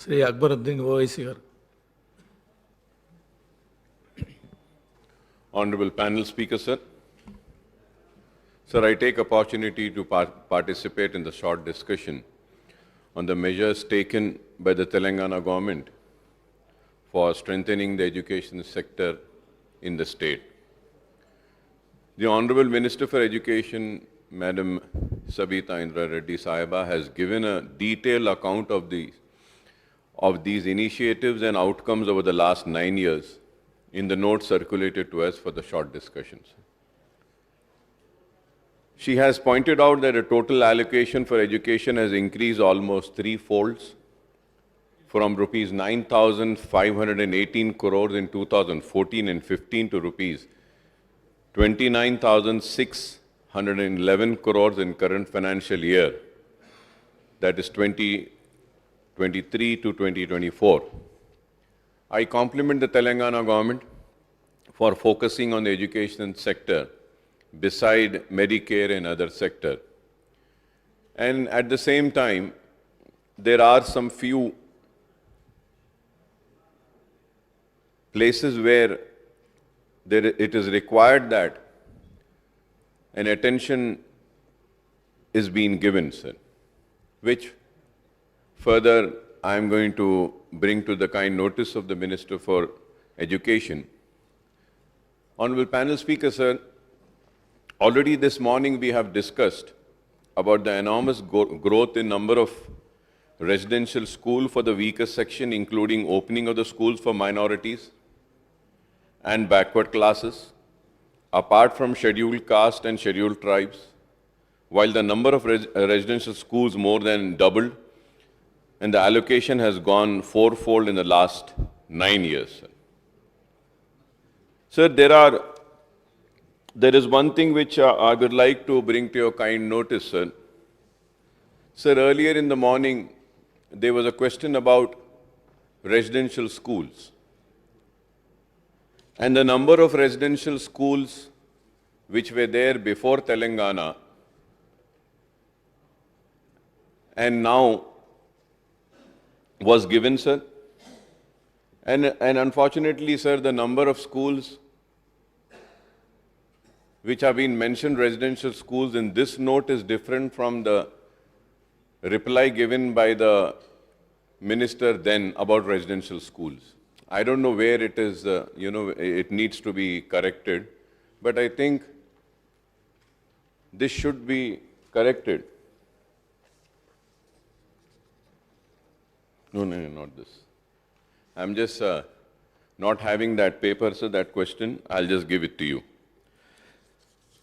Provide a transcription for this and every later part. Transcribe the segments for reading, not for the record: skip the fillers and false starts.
Sri Akbaruddin Owaisi garu. Honorable panel speaker, sir. Sir, I take opportunity to participate in the short discussion on the measures taken by the Telangana government for strengthening the education sector in the state. The Honorable Minister for Education, Madam Sabita Indra Reddy Sahiba, has given a detailed account of these initiatives and outcomes over the last 9 years in the notes circulated to us for the short discussions. She has pointed out that the total allocation for education has increased almost threefolds, from rupees 9,518 crores in 2014 and 15 to rupees 29,611 crores in current financial year, that is 2023 to 2024. I compliment the Telangana government for focusing on the education sector beside Medicare and other sector. And at the same time, there are some few places where it is required that an attention is being given, sir, which further I am going to bring to the kind notice of the Minister for Education. Honorable panel speaker, sir, already this morning we have discussed about the enormous growth in number of residential schools for the weaker section, including opening of the schools for minorities and backward classes, apart from scheduled caste and scheduled tribes, while the number of residential schools more than doubled, and the allocation has gone fourfold in the last 9 years. Sir, there is one thing which I would like to bring to your kind notice, sir. Sir, earlier in the morning, there was a question about residential schools. And the number of residential schools which were there before Telangana and now was given, sir. And unfortunately, sir, the number of schools which have been mentioned, residential schools, in this note is different from the reply given by the minister then about residential schools. I don't know where it is, it needs to be corrected, but I think this should be corrected. No, not this. I'm just not having that paper, sir, that question. I'll just give it to you.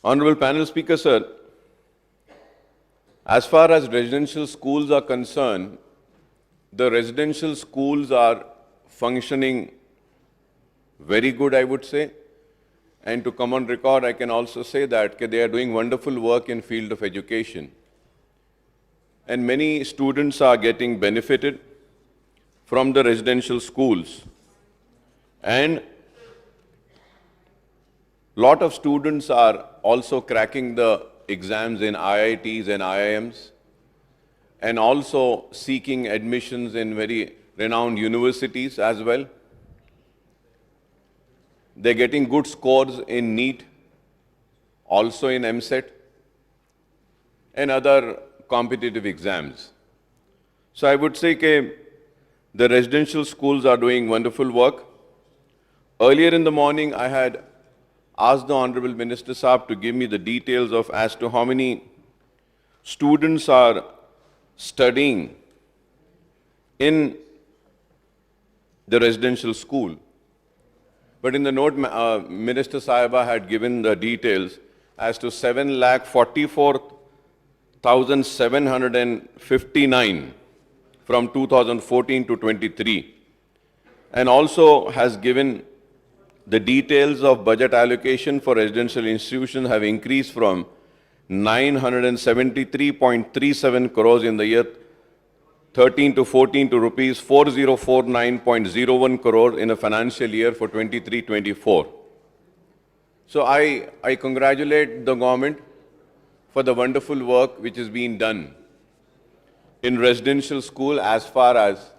Honorable panel speaker, sir, as far as residential schools are concerned, the residential schools are functioning very good, I would say. And to come on record, I can also say that they are doing wonderful work in field of education. And many students are getting benefited from the residential schools. And lot of students are also cracking the exams in IITs and IIMs and also seeking admissions in very renowned universities as well. They're getting good scores in NEET, also in MSET and other competitive exams. So I would say that the residential schools are doing wonderful work. Earlier in the morning, I had asked the Honorable Minister Saab to give me the details of as to how many students are studying in the residential school. But in the note, Minister Sahiba had given the details as to 7,44,759 from 2014 to 23, and also has given the details of budget allocation for residential institutions have increased from 973.37 crores in the year 13 to 14 to rupees 4049.01 crores in a financial year for 23-24. So I congratulate the government for the wonderful work which is being done in residential school as far as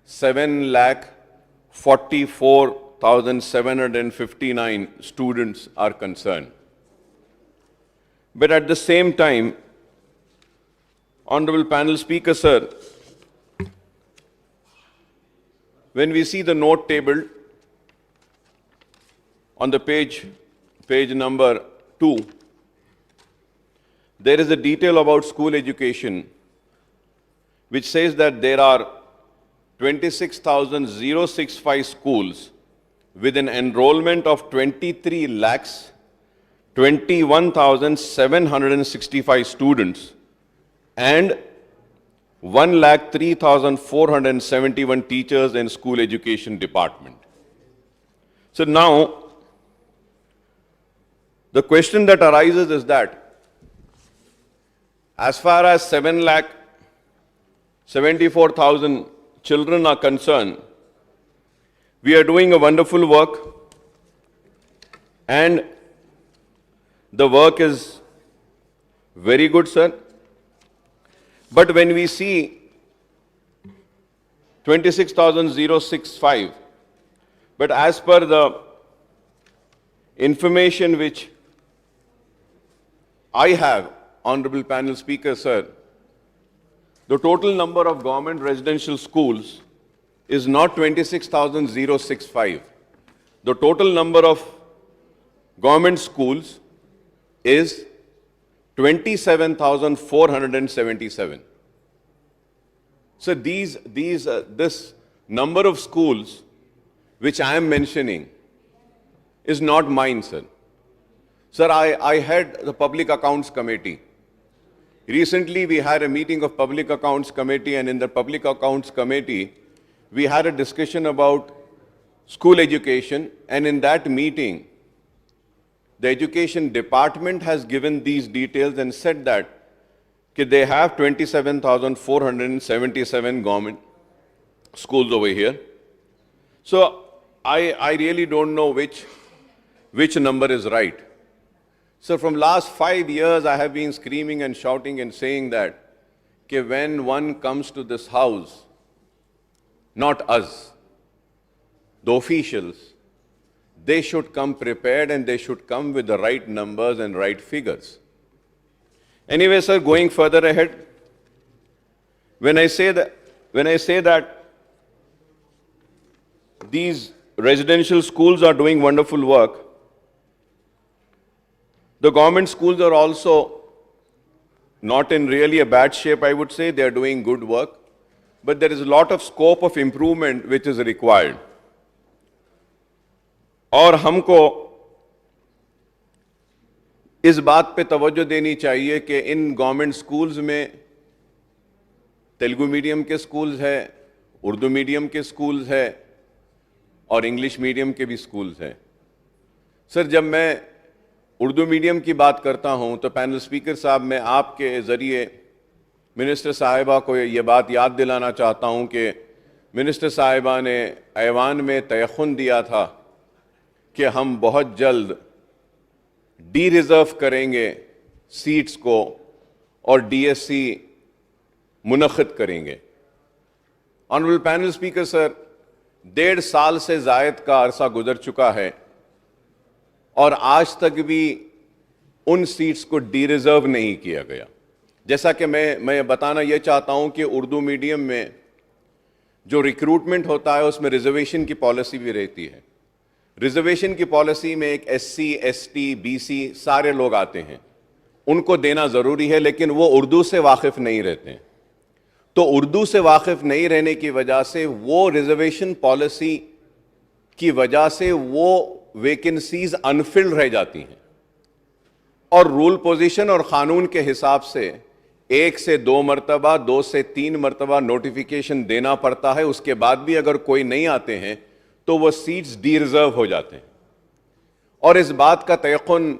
7,44,759 students are concerned. But at the same time, Honorable Panel Speaker, sir, when we see the note table on the page number 2, there is a detail about school education which says that there are 26,065 schools with an enrollment of 23 lakhs 21,765 students and 1,03,471 teachers in school education department. So now, the question that arises is that as far as 7,74,000 children are concerned, we are doing a wonderful work, and the work is very good, sir. But when we see 26,065, but as per the information which I have, Honorable Panel Speaker, sir, the total number of government residential schools is not 26,065. The total number of government schools is 27,477. So this number of schools which I am mentioning is not mine, sir. Sir, I head the Public Accounts Committee. Recently, we had a meeting of Public Accounts Committee, and in the Public Accounts Committee, we had a discussion about school education, and in that meeting, the Education Department has given these details and said that they have 27,477 government schools over here. So I really don't know which number is right. So from last 5 years, I have been screaming and shouting and saying that when one comes to this house, not us, the officials, they should come prepared and they should come with the right numbers and right figures. Anyway, sir, going further ahead, when I say that these residential schools are doing wonderful work, the government schools are also not in really a bad shape, I would say. They are doing good work, but there is a lot of scope of improvement which is required. और हमको इस बात पे तवज्जो देनी चाहिए कि in government schools में तेलुगु मीडियम के स्कूल्स है, उर्दू मीडियम के स्कूल्स है और इंग्लिश मीडियम के भी स्कूल्स हैं. सर, जब मैं उर्दू मीडियम की बात करता हूं तो पैनल स्पीकर साहब, मैं आपके ज़रिए मिनिस्टर साहिबा को ये बात याद दिलाना चाहता हूं कि मिनिस्टर साहिबा ने ऐवान में तयख्खुन दिया था कि हम बहुत जल्द डी रिज़र्व करेंगे सीट्स को और डीएससी मुनक़िद करेंगे. ऑनरेबल पैनल स्पीकर सर, 1.5 साल से ज़ायद का अरसा गुजर चुका है और आज तक भी उन सीट्स को डी रिज़र्व नहीं किया गया. जैसा कि मैं बताना ये चाहता हूं कि उर्दू मीडियम में जो रिक्रूटमेंट होता है उसमें रिजर्वेशन की पॉलिसी भी रहती है. रिजर्वेशन की पॉलिसी में एक एससी, एसटी, बीसी सारे लोग आते हैं, उनको देना ज़रूरी है, लेकिन वो उर्दू से वाकिफ़ नहीं रहते हैं. तो उर्दू से वाकिफ़ नहीं रहने की वजह से वो रिजर्वेशन पॉलिसी की वजह से वो वैकेंसीज अनफिल्ड रह जाती हैं और रूल पोजीशन और क़ानून के हिसाब से 1 से 2 मरतबा, 2 से 3 मरतबा नोटिफिकेशन देना पड़ता है. उसके बाद भी अगर कोई नहीं आते हैं तो वो सीट्स डी रिज़र्व हो जाते हैं. और इस बात का तयक़ुन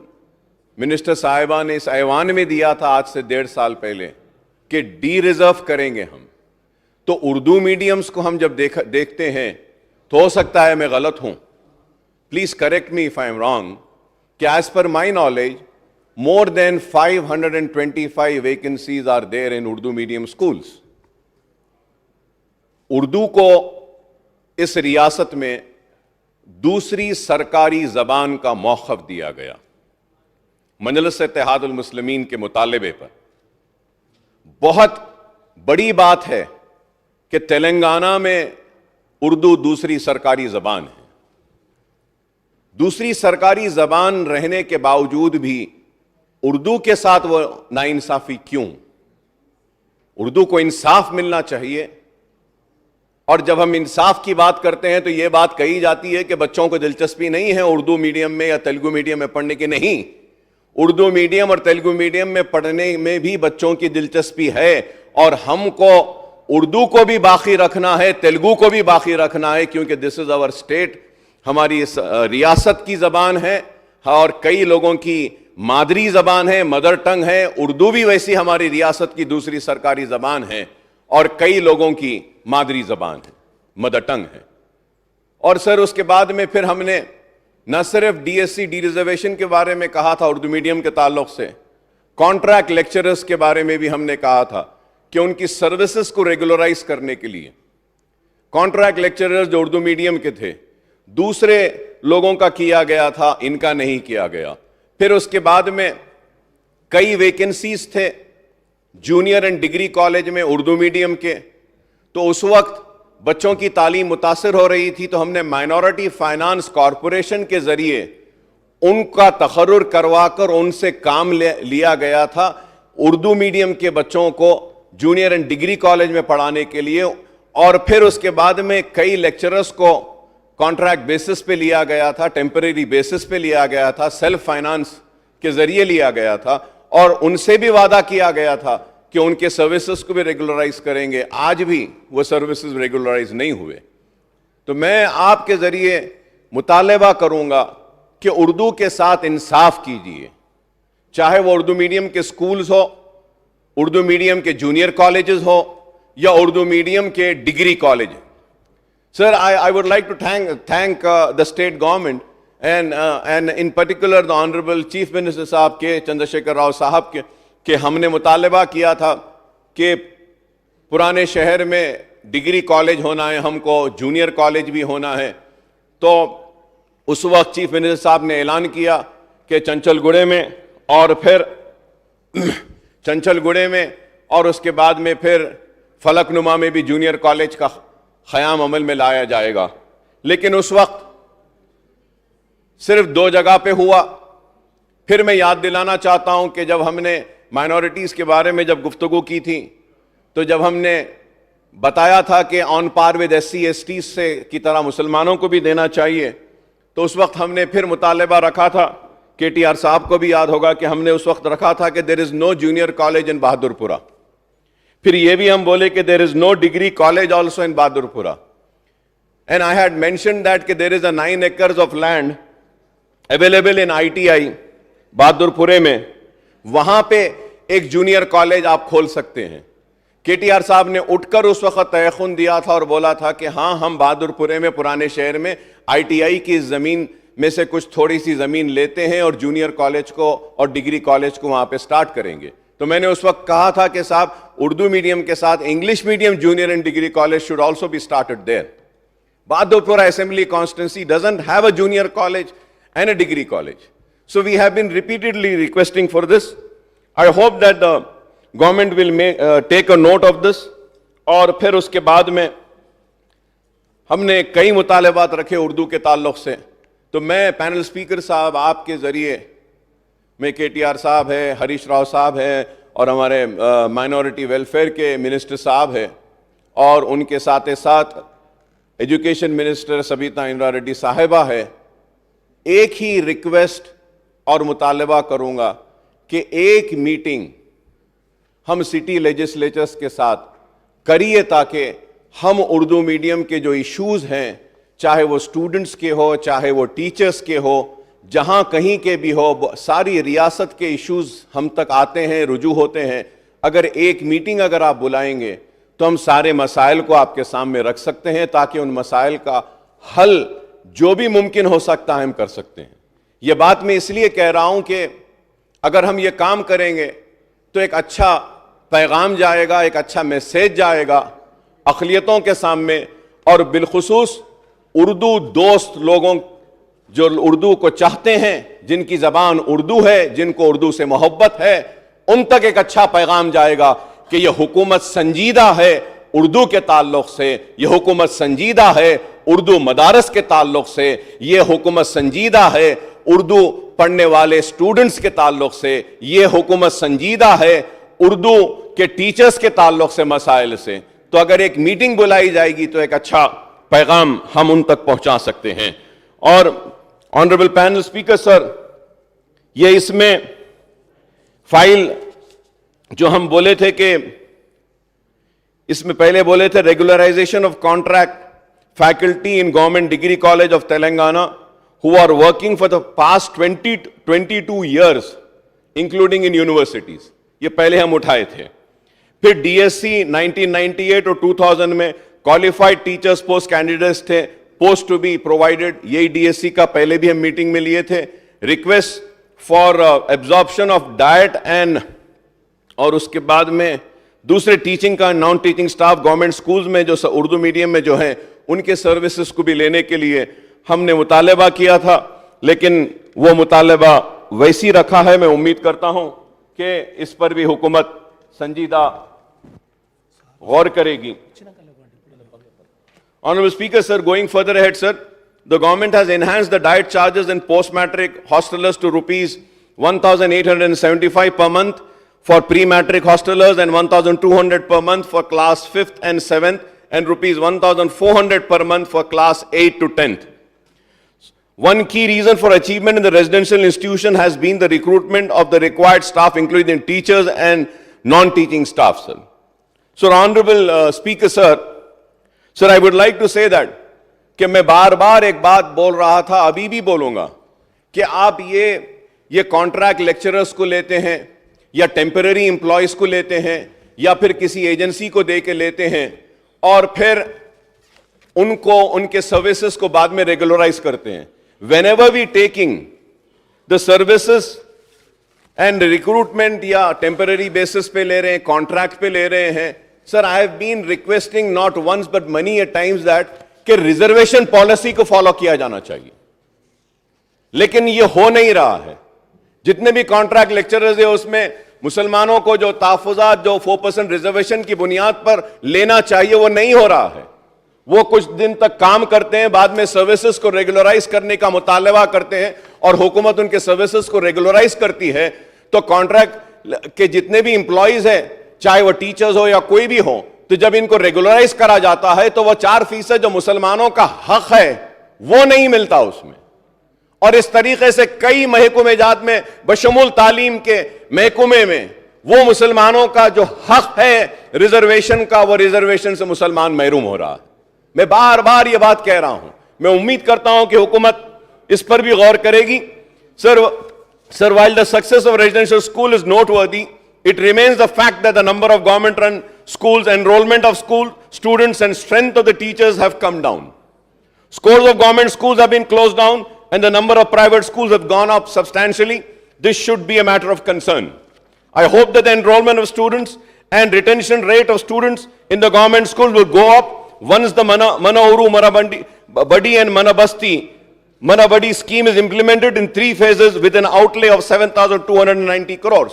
मिनिस्टर साहिबा ने इस ऐवान में दिया था आज से 1.5 साल पहले कि डी रिज़र्व करेंगे हम. तो उर्दू मीडियम्स को हम जब देखते हैं तो हो सकता है मैं गलत हूं, please correct me if I am wrong, कि as per my knowledge more than 525 vacancies are there in Urdu medium schools. Urdu کو اس ریاست میں دوسری سرکاری زبان کا موقف دیا گیا مجلس اتحاد المسلمین کے مطالبے پر. بہت بڑی بات ہے کہ تلنگانہ میں اردو دوسری سرکاری زبان ہے. دوسری سرکاری زبان رہنے کے باوجود بھی اردو کے ساتھ وہ ناانصافی کیوں؟ اردو کو انصاف ملنا چاہیے. اور جب ہم انصاف کی بات کرتے ہیں تو یہ بات کہی جاتی ہے کہ بچوں کو دلچسپی نہیں ہے اردو میڈیم میں یا تیلگو میڈیم میں پڑھنے کی. نہیں، اردو میڈیم اور تیلگو میڈیم میں پڑھنے میں بھی بچوں کی دلچسپی ہے، اور ہم کو اردو کو بھی باقی رکھنا ہے، تیلگو کو بھی باقی رکھنا ہے، کیونکہ دس از آور اسٹیٹ، ہماری ریاست کی زبان ہے اور کئی لوگوں کی مادری زبان ہے، مدر ٹنگ ہے. اردو بھی ویسی ہماری ریاست کی دوسری سرکاری زبان ہے اور کئی لوگوں کی مادری زبان ہے، مدر ٹنگ ہے. اور سر اس کے بعد میں پھر ہم نے نہ صرف D S C D reservation کے بارے میں کہا تھا اردو میڈیم کے تعلق سے، کانٹریکٹ لیکچررز کے بارے میں بھی ہم نے کہا تھا کہ ان کی سروسز کو ریگولرائز کرنے کے لیے کانٹریکٹ لیکچررز جو اردو میڈیم کے تھے دوسرے لوگوں کا کیا گیا تھا، ان کا نہیں کیا گیا. پھر اس کے بعد میں کئی ویکنسیز تھے جونیئر اینڈ ڈگری کالج میں اردو میڈیم کے، تو اس وقت بچوں کی تعلیم متاثر ہو رہی تھی، تو ہم نے مائنورٹی فائنانس کارپوریشن کے ذریعے ان کا تقرر کروا کر ان سے کام لیا گیا تھا اردو میڈیم کے بچوں کو جونیئر اینڈ ڈگری کالج میں پڑھانے کے لیے. اور پھر اس کے بعد میں کئی لیکچررز کو کانٹریکٹ بیسس پہ لیا گیا تھا، ٹیمپریری بیسس پہ لیا گیا تھا، سیلف فائنانس کے ذریعے لیا گیا تھا، اور ان سے بھی وعدہ کیا گیا تھا کہ ان کے سروسز کو بھی ریگولرائز کریں گے. آج بھی وہ سروسز ریگولرائز نہیں ہوئے. تو میں آپ کے ذریعے مطالبہ کروں گا کہ اردو کے ساتھ انصاف کیجیے، چاہے وہ اردو میڈیم کے سکولز ہو، اردو میڈیم کے جونیئر کالجز ہو یا اردو میڈیم کے degree college. Sir, I would like to thank the state government and in particular the Honorable Chief Minister صاحب کے چندر شیکھر راؤ صاحب کے کہ ہم نے مطالبہ کیا تھا کہ پرانے شہر میں ڈگری کالج ہونا ہے، ہم کو جونیئر کالج بھی ہونا ہے. تو اس وقت چیف منسٹر صاحب نے اعلان کیا کہ چنچل گڑے میں اور پھر چنچل گڑے میں اور اس کے بعد میں پھر فلک نما میں بھی جونیئر کالج کا قیام عمل میں لایا جائے گا. لیکن اس وقت صرف 2 جگہ پہ ہوا. پھر میں یاد دلانا چاہتا ہوں کہ جب ہم نے مائنورٹیز کے بارے میں جب گفتگو کی تھی تو جب ہم نے بتایا تھا کہ on par with S C S Ts سے کی طرح مسلمانوں کو بھی دینا چاہیے، تو اس وقت ہم نے پھر مطالبہ رکھا تھا، کے ٹی آر صاحب کو بھی یاد ہوگا کہ ہم نے اس وقت رکھا تھا کہ there is know junior college ان بہادر پورہ. پھر یہ بھی ہم بولے کہ there is no degree college also in Bahadurpura. And I had mentioned that کہ there is a 9 acres of land available in I T I بہادر پورے میں، وہاں پہ ایک جونیئر کالج آپ کھول سکتے ہیں. کے ٹی آر صاحب نے اٹھ کر اس وقت تیقن دیا تھا اور بولا تھا کہ ہاں ہم بہادر پورے میں پرانے شہر میں آئی ٹی آئی کی زمین میں سے کچھ تھوڑی سی زمین لیتے ہیں اور جونیئر کالج کو اور ڈگری کالج کو وہاں پہ سٹارٹ کریں گے. تو میں نے اس وقت کہا تھا کہ صاحب اردو میڈیم کے ساتھ English medium junior and degree college should also be started there. بہادر پورہ assembly constituency doesn't have a junior college and a degree college. So we have been repeatedly requesting for this. I hope that the government will take a note of this. اور پھر اس کے بعد میں ہم نے کئی مطالبات رکھے اردو کے تعلق سے. تو میں پینل سپیکر صاحب آپ کے ذریعے میں کے ٹی آر صاحب ہے، ہریش راؤ صاحب ہے اور ہمارے مائنورٹی ویلفیئر کے منسٹر صاحب ہے اور ان کے ساتھ ساتھ education minister Sabitha Indira ready صاحبہ ہے، ایک ہی ریکویسٹ اور مطالبہ کروں گا کہ ایک میٹنگ ہم سٹی لیجسلیچرز کے ساتھ کریے تاکہ ہم اردو میڈیم کے جو ایشوز ہیں، چاہے وہ اسٹوڈنٹس کے ہو چاہے وہ ٹیچرز کے ہو، جہاں کہیں کے بھی ہو، ساری ریاست کے ایشوز ہم تک آتے ہیں، رجوع ہوتے ہیں. اگر ایک میٹنگ اگر آپ بلائیں گے تو ہم سارے مسائل کو آپ کے سامنے رکھ سکتے ہیں تاکہ ان مسائل کا حل جو بھی ممکن ہو سکتا ہے ہم کر سکتے ہیں. یہ بات میں اس لیے کہہ رہا ہوں کہ اگر ہم یہ کام کریں گے تو ایک اچھا پیغام جائے گا، ایک اچھا میسیج جائے گا اقلیتوں کے سامنے اور بالخصوص اردو دوست لوگوں جو اردو کو چاہتے ہیں, جن کی زبان اردو ہے, جن کو اردو سے محبت ہے, ان تک ایک اچھا پیغام جائے گا کہ یہ حکومت سنجیدہ ہے اردو کے تعلق سے, یہ حکومت سنجیدہ ہے اردو مدارس کے تعلق سے, یہ حکومت سنجیدہ ہے اردو پڑھنے والے اسٹوڈنٹس کے تعلق سے, یہ حکومت سنجیدہ ہے اردو کے ٹیچرز کے تعلق سے مسائل سے. تو اگر ایک میٹنگ بلائی جائے گی تو ایک اچھا پیغام ہم ان تک پہنچا سکتے ہیں. اور آنریبل پینل اسپیکر سر, یہ اس میں فائل جو ہم بولے تھے کہ اس میں پہلے بولے تھے regularisation of contract faculty in government degree college of Telangana who are working for the past 22 years including in universities. یہ پہلے ہم اٹھائے تھے. پھر ڈی ایس سی 1998 اور 2000 میں qualified teachers post candidates تھے, post to be provided, یہی ڈی ایس سی کا پہلے بھی ہم میٹنگ میں لیے تھے. request for absorption of diet and اور اس کے بعد میں دوسرے ٹیچنگ کا naan teaching staff government schools میں جو اردو میڈیم میں جو ہیں ان کے سروسز کو بھی لینے کے لیے ہم نے مطالبہ کیا تھا, لیکن وہ مطالبہ ویسی رکھا ہے. میں امید کرتا ہوں کہ اس پر بھی حکومت سنجیدہ غور کرے گی. Honorable Speaker, sir, going further ahead, sir, the government has enhanced the diet charges in post-matric hostelers to rupees 1,875 per month for pre-matric hostelers and 1,200 per month for class 5th and 7th and rupees 1,400 per month for class 8 to 10th. One key reason for achievement in the residential institution has been the recruitment of the required staff, including teachers and non-teaching staff, sir. So, Honorable Speaker, sir, I would like to say that کہ میں بار بار ایک بات بول رہا تھا, ابھی بھی بولوں گا, کہ آپ یہ کانٹریکٹ لیکچررز کو لیتے ہیں یا ٹیمپرری امپلائیز کو لیتے ہیں یا پھر کسی ایجنسی کو دے کے لیتے ہیں اور پھر ان کو ان کے سروسز کو بعد میں ریگولرائز کرتے ہیں. Whenever we taking the services and recruitment یا temporary basis پہ لے رہے ہیں, contract پہ لے رہے ہیں, sir, I have been requesting not once but many a times that کہ reservation policy کو follow کیا جانا چاہیے, لیکن یہ ہو نہیں رہا ہے. جتنے بھی contract lecturers ہیں اس میں مسلمانوں کو جو تحفظات جو 4% reservation کی بنیاد پر لینا چاہیے وہ نہیں ہو رہا ہے. وہ کچھ دن تک کام کرتے ہیں, بعد میں سروسز کو ریگولرائز کرنے کا مطالبہ کرتے ہیں اور حکومت ان کے سروسز کو ریگولرائز کرتی ہے. تو کانٹریکٹ کے جتنے بھی امپلائیز ہیں, چاہے وہ ٹیچرز ہو یا کوئی بھی ہو, تو جب ان کو ریگولرائز کرا جاتا ہے تو وہ 4% جو مسلمانوں کا حق ہے وہ نہیں ملتا اس میں. اور اس طریقے سے کئی محکمے جات میں بشمول تعلیم کے محکمے میں وہ مسلمانوں کا جو حق ہے ریزرویشن کا, وہ ریزرویشن سے مسلمان محروم ہو رہا ہے. میں بار بار یہ بات کہہ رہا ہوں, میں امید کرتا ہوں کہ حکومت اس پر بھی غور کرے گی. Sir, while the success of residential school is noteworthy, it remains the fact that the number of government-run schools, enrollment of school students and strength of the teachers have come down. Scores of government schools have been closed down and the number of private schools have gone up substantially. This should be a matter of concern. I hope that the enrollment of students and retention rate of students in the government schools will go up once the Manauru, Manabadi and Manabadi scheme is implemented in 3 phases with an outlay of 7,290 crores.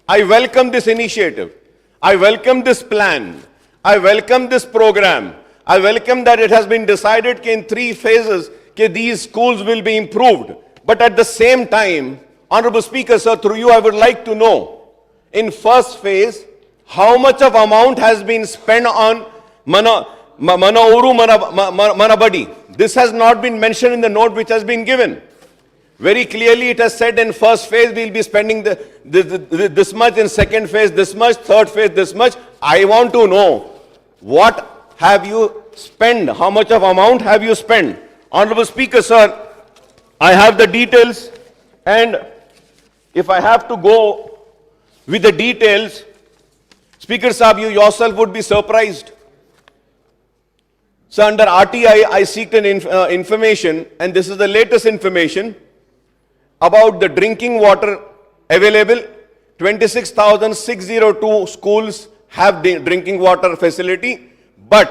I welcome this initiative. I welcome this plan. I welcome this program. I welcome that it has been decided in 3 phases that these schools will be improved. But at the same time, Honorable Speaker, sir, through you I would like to know, in first phase, how much of amount has been spent on Manauru, Manabadi. This has not been mentioned in the note which has been given. Very clearly it has said in first phase we will be spending this much, in second phase this much, third phase this much. I want to know, what have you spent? How much of amount have you spent? Honorable Speaker, sir, I have the details, and if I have to go with the details, Speaker Sahab, you yourself would be surprised. So under RTI, I seeked an information, and this is the latest information, about the drinking water available. 26,602 schools have the drinking water facility, But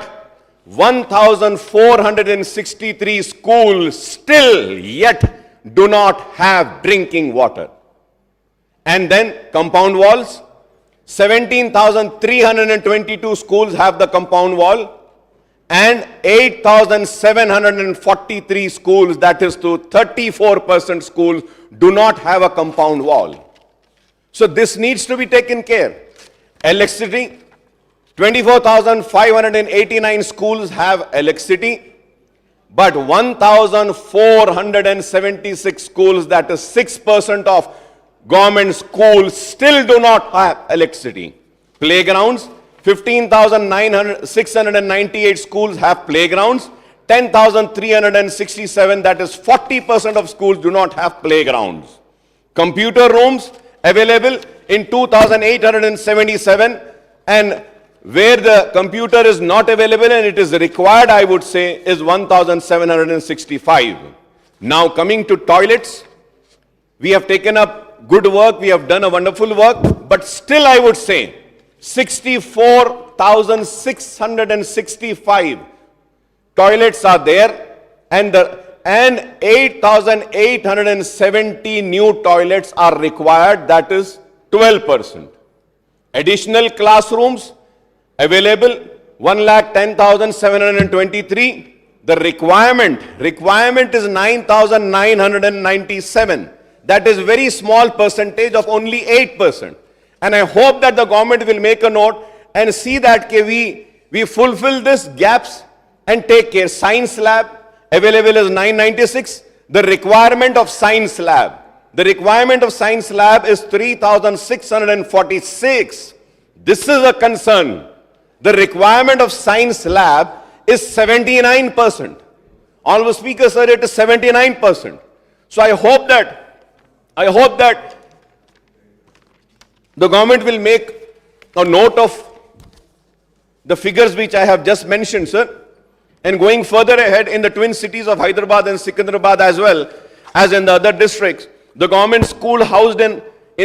1,463 schools still yet do not have drinking water. And then compound walls, 17,322 schools have the compound wall, and 8,743 schools, that is to 34% schools, do not have a compound wall. So this needs to be taken care. Electricity, 24,589 schools have electricity, but 1,476 schools, that is 6% of government schools, still do not have electricity. Playgrounds, 15,698 schools have playgrounds, 10,367, that is 40% of schools do not have playgrounds. Computer rooms available in 2,877, and where the computer is not available and it is required, I would say, is 1,765. Now coming to toilets, we have taken up good work, we have done a wonderful work, but still I would say 64,665 toilets are there, and 8,870 new toilets are required, that is 12%. Additional classrooms available, 1,10,723. The requirement is 9,997. That is very small percentage of only 8%. And I hope that the government will make a note and see that we fulfill this gaps and take care. Science lab available is 996. The requirement of science lab is 3,646. This is a concern. The requirement of science lab is 79%. Honorable Speaker, sir, it is 79%. So I hope that the government will make a note of the figures which I have just mentioned, sir. And going further ahead, in the twin cities of Hyderabad and Secunderabad, as well as in the other districts, the government school housed in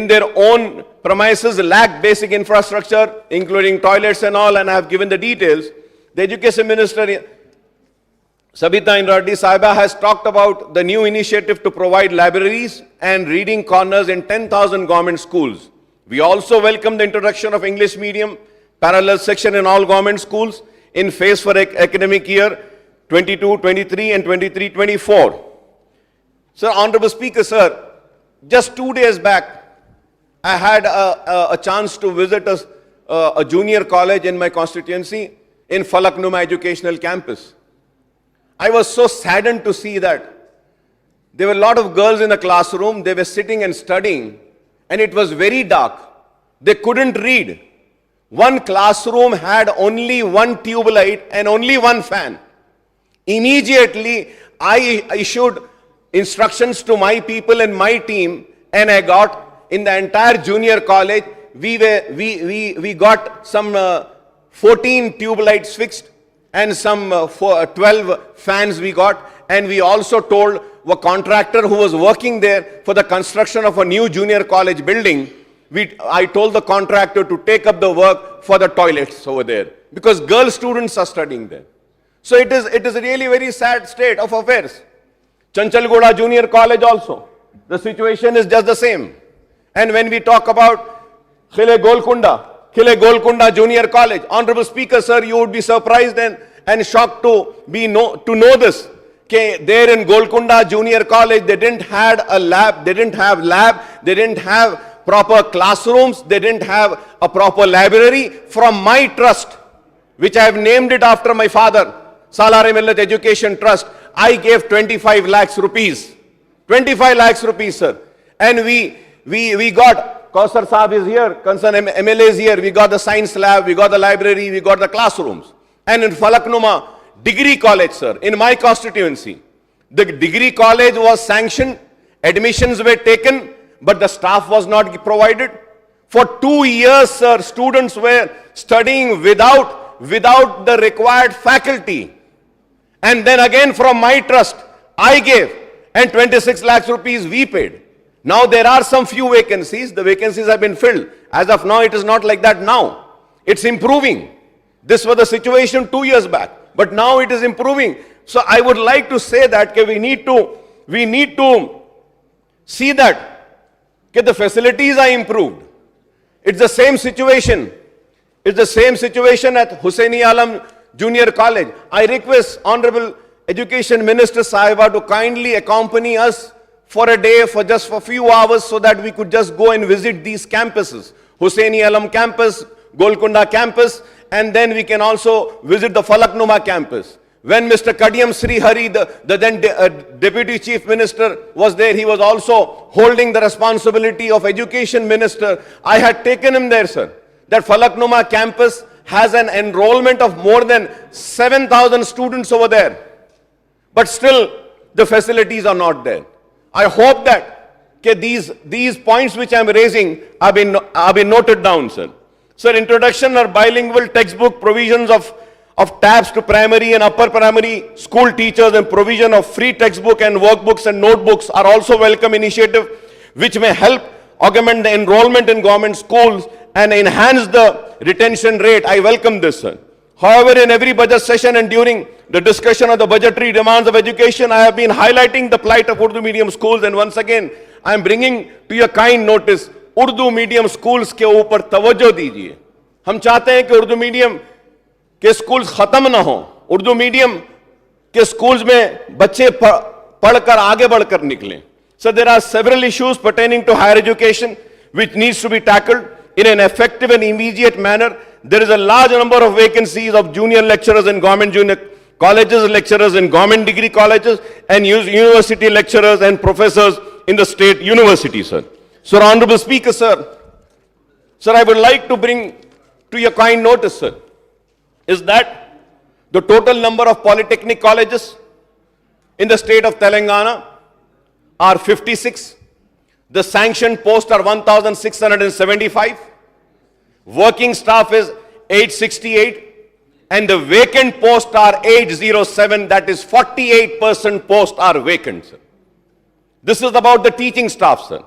their own premises lack basic infrastructure, including toilets and all, and I have given the details. The Education Minister, Sabita Indradi Sahiba, has talked about the new initiative to provide libraries and reading corners in 10,000 government schools. We also welcome the introduction of English medium parallel section in all government schools in phase for academic year 22-23 and 23-24. Sir, Honorable Speaker, sir, just 2 days back, I had a chance to visit a junior college in my constituency in Falaknuma Educational Campus. I was so saddened to see that there were a lot of girls in the classroom. They were sitting and studying, and it was very dark. They couldn't read. One classroom had only one tube light and only one fan. Immediately, I issued instructions to my people and my team, and I got in the entire junior college, we got some 14 tube lights fixed and some 12 fans we got, and we also told a contractor who was working there for the construction of a new junior college building, I told the contractor to take up the work for the toilets over there, because girl students are studying there. So it is really very sad state of affairs. Chanchalgoda Junior College also, the situation is just the same. And when we talk about Khile Golconda Junior College, Honorable Speaker, sir, you would be surprised and shocked to know this. There in Golconda Junior College, they didn't have lab, they didn't have proper classrooms, they didn't have a proper library. From my trust, which I have named it after my father, Salare Millet Education Trust, I gave 25 lakhs rupees. 25 lakhs rupees, sir. And we got, Kausar Saab is here, concerned MLA is here, we got the science lab, we got the library, we got the classrooms. And in Falaknuma Degree College, sir, in my constituency, the degree college was sanctioned, admissions were taken, but the staff was not provided. For 2 years, sir, students were studying without the required faculty. And then again from my trust, I gave, and 26 lakhs rupees we paid. Now there are some few vacancies. The vacancies have been filled. As of now, it is not like that now. It's improving. This was the situation 2 years back, but now it is improving. So I would like to say that we need to see that the facilities are improved. It's the same situation. It's the same situation at Hussaini Alam Junior College. I request Honorable Education Minister Sahiba to kindly accompany us for a day, for just for a few hours, so that we could just go and visit these campuses. Hussaini Alam campus, Golconda campus, and then we can also visit the Falaknuma campus. When Mr. Kadiyam Sri Hari, the then Deputy Chief Minister, was there, he was also holding the responsibility of Education Minister. I had taken him there, sir. That Falaknuma campus has an enrollment of more than 7,000 students over there. But still, the facilities are not there. I hope that these points which I am raising have been noted down, sir. Sir, introduction or bilingual textbook provisions of tabs to primary and upper primary school teachers and provision of free textbook and workbooks and notebooks are also welcome initiative which may help augment the enrollment in government schools and enhance the retention rate. I welcome this, sir. However, in every budget session and during the discussion of the budgetary demands of education, I have been highlighting the plight of Urdu medium schools, and once again, I am bringing to your kind notice, Urdu medium schools के ऊपर तवज्जो दीजिए. हम चाहते हैं कि Urdu medium के schools खत्म ना हो. उर्दू मीडियम के स्कूल्स में बच्चे पढ़कर आगे बढ़कर निकलें. So there are several issues pertaining to higher education which needs to be tackled in an effective and immediate manner. There is a large number of vacancies of junior lecturers in government junior colleges, lecturers in government degree colleges, and university lecturers and professors in the state universities, sir. So, Honorable Speaker, sir, I would like to bring to your kind notice, sir, is that the total number of polytechnic colleges in the state of Telangana are 56. The sanctioned posts are 1,675. Working staff is 868. And the vacant posts are 807. That is 48% posts are vacant, sir. This is about the teaching staff, sir.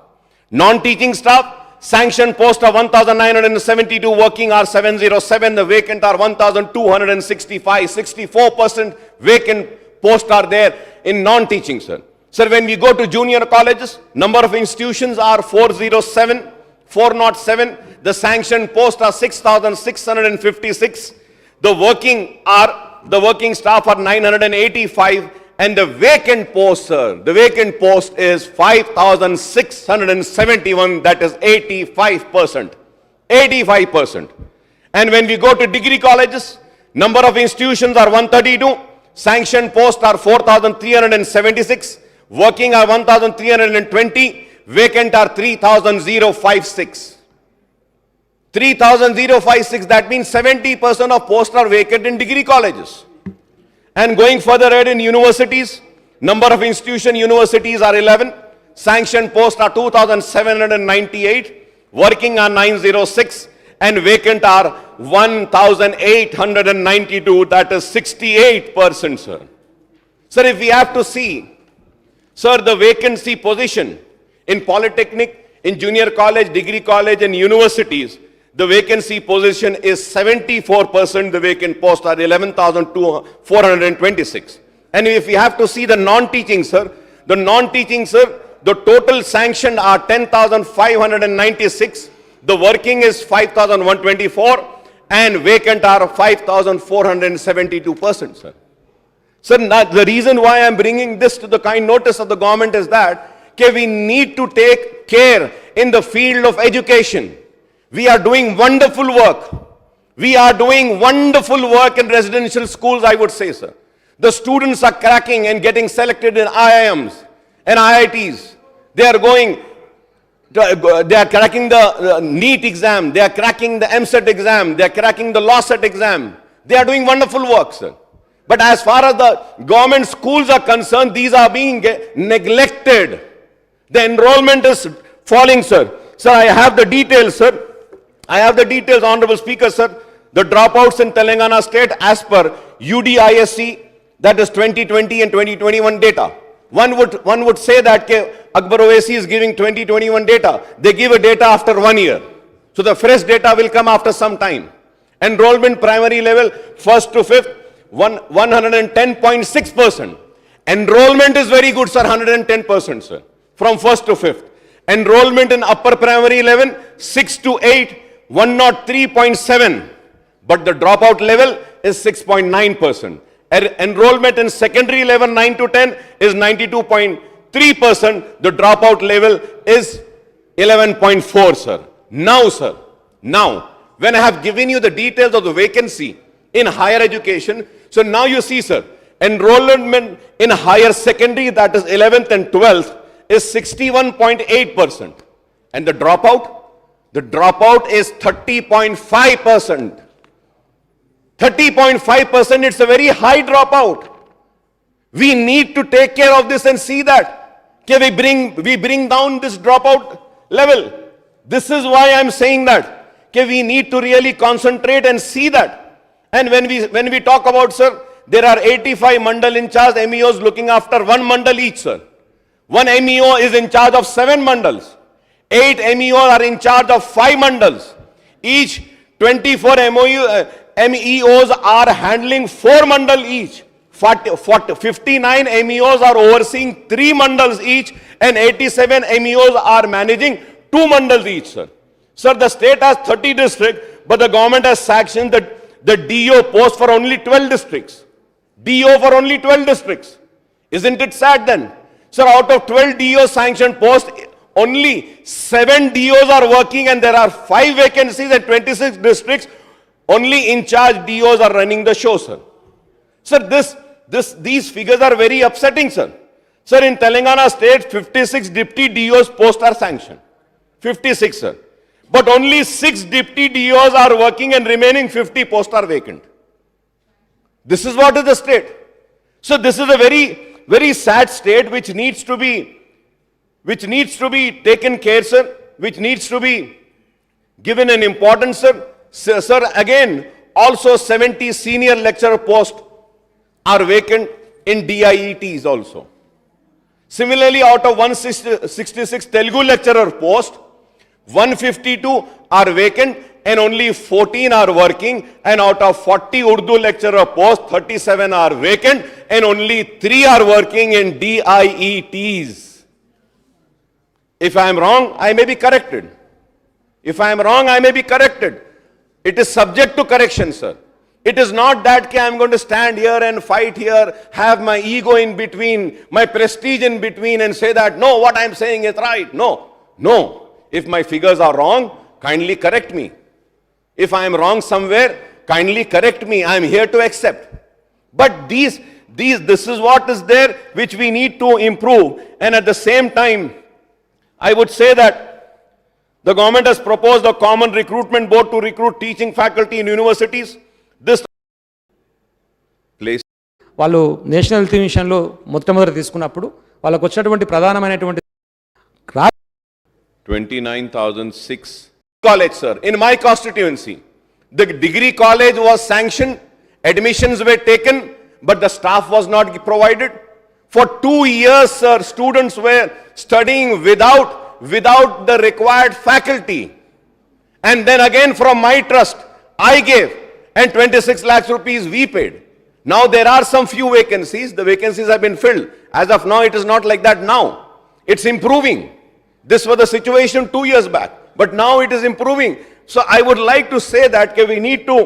Non-teaching staff, sanctioned posts are 1,972, working are 707, the vacant are 1,265, 64% vacant posts are there in non-teaching, sir. Sir, when we go to junior colleges, number of institutions are 407, the sanctioned posts are 6,656, the working staff are 985, and the vacant post, sir, the vacant post is 5,671, that is 85%. 85%. And when we go to degree colleges, number of institutions are 132, sanctioned posts are 4,376, working are 1,320, vacant are 3,056. 3,056, that means 70% of posts are vacant in degree colleges. And going further ahead in universities, number of universities are 11, sanctioned posts are 2,798, working are 906, and vacant are 1,892, that is 68%, sir. Sir, if we have to see, sir, the vacancy position in polytechnic, in junior college, degree college, and universities, the vacancy position is 74%, the vacant posts are 11,426. And if we have to see the non-teaching, sir, the total sanctioned are 10,596, the working is 5,124, and vacant are 5,472%, sir. Sir, the reason why I am bringing this to the kind notice of the government is that we need to take care in the field of education. We are doing wonderful work. We are doing wonderful work in residential schools, I would say, sir. The students are cracking and getting selected in IIMs and IITs. They are cracking the NEET exam. They are cracking the MSET exam. They are cracking the LAWCET exam. They are doing wonderful work, sir. But as far as the government schools are concerned, these are being neglected. The enrollment is falling, sir. Sir, I have the details, sir. I have the details, Honorable Speaker, sir. The dropouts in Telangana state as per UDISC, that is 2020 and 2021 data. One would say that Akbaruddin is giving 2021 data. They give a data after 1 year. So the fresh data will come after some time. Enrollment primary level, 1st to 5th, 110.6%. Enrollment is very good, sir, 110%, sir, from 1st to 5th. Enrollment in upper primary level, 6 to 8, 103.7. But the dropout level is 6.9%. Enrollment in secondary level 9 to 10 is 92.3%. The dropout level is 11.4, sir. Now, when I have given you the details of the vacancy in higher education, so now you see, sir, enrollment in higher secondary, that is 11th and 12th, is 61.8%. And the dropout is 30.5%. 30.5%, it's a very high dropout. We need to take care of this and see that. Okay, we bring down this dropout level. This is why I'm saying that. Okay, we need to really concentrate and see that. And when we talk about, sir, there are 85 mandal in charge MEOs looking after one mandal each, sir. One MEO is in charge of 7 mandals. 8 MEOs are in charge of 5 mandals. Each 24 MEOs are handling 4 mandal each. 59 MEOs are overseeing 3 mandals each, and 87 MEOs are managing 2 mandals each, sir. Sir, the state has 30 districts, but the government has sanctioned the DO post for only 12 districts. DO for only 12 districts. Isn't it sad then? Sir, out of 12 DO sanctioned posts, only 7 DOs are working, and there are 5 vacancies at 26 districts. Only in charge DOs are running the show, sir. Sir, these figures are very upsetting, sir. Sir, in Telangana state, 56 deputy DOs posts are sanctioned. 56, sir. But only 6 deputy DOs are working and remaining 50 posts are vacant. This is what is the state. So this is a very, very sad state which needs to be taken care, sir, which needs to be given an importance, sir. Sir, again, also 70 senior lecturer posts are vacant in DIETs also. Similarly, out of 166 Telugu lecturer posts, 152 are vacant and only 14 are working, and out of 40 Urdu lecturer posts, 37 are vacant and only 3 are working in DIETs. If I am wrong, I may be corrected. If I am wrong, I may be corrected. It is subject to correction, sir. It is not that I am going to stand here and fight here, have my ego in between, my prestige in between, and say that, no, what I am saying is right. No. If my figures are wrong, kindly correct me. If I am wrong somewhere, kindly correct me. I am here to accept. But this is what is there which we need to improve. And at the same time, I would say that the government has proposed a common recruitment board to recruit teaching faculty in universities. This place వాళ్ళు national health మిషన్లో మొట్టమొదటి తీసుకున్నప్పుడు వాళ్ళకు వచ్చినటువంటి ప్రధానమైనటువంటి 29,006 college, sir, in my constituency, the degree college was sanctioned, admissions were taken, but the staff was not provided. For 2 years, sir, students were studying without the required faculty. And then again from my trust, I gave, and 26 lakhs rupees we paid. Now there are some few vacancies. The vacancies have been filled. As of now, it is not like that now. It's improving. This was the situation 2 years back, but now it is improving. So I would like to say that we need to